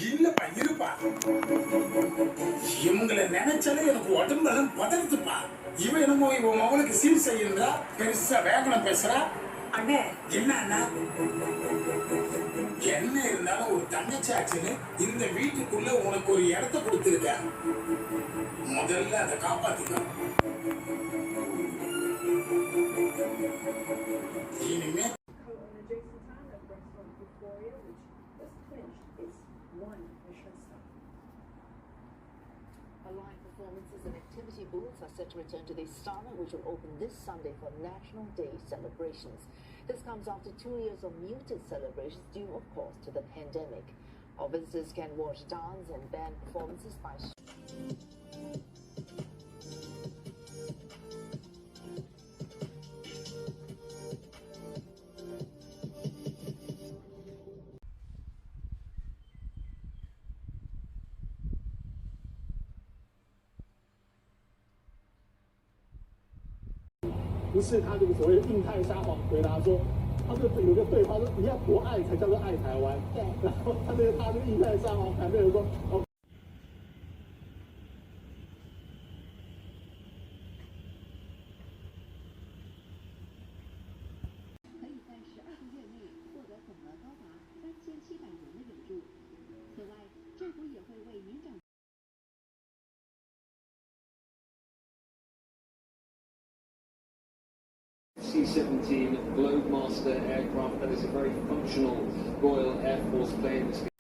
இல்லப்பா இருப்பா, இவங்களை நினைச்சாலே எனக்கு உடம்பெல்லாம் பதறுதுப்பா. இவன் என்னமோ இவன் மகனுக்கு சீர் செய்யுறா, பெருசா வேகனம் பேசுறா. அண்ணே என்ன அண்ணா? என்ன இருந்தாலும் ஒரு தங்கச்சாச்சுன்னு இந்த வீட்டுக்குள்ள உனக்கு ஒரு இடத்த கொடுத்துருக்க, முதல்ல அதை காப்பாத்திக்க. இனிமே Live performances and activity booths are set to return to the Istana, which will open this Sunday for National Day celebrations. This comes after 2 years of muted celebrations due, of course, to the pandemic. Our visitors can watch dance and band performances by不是他这个所谓的印太撒谎，回答说，他就有个对话说你要多爱才叫做爱台湾，对，然后他这个印太撒谎，反对人说哦。可以在12个月内获得总额高达3700元的援助。此外，政府也会为年长。C-17 Globemaster aircraft that is a very functional Royal Air Force plane.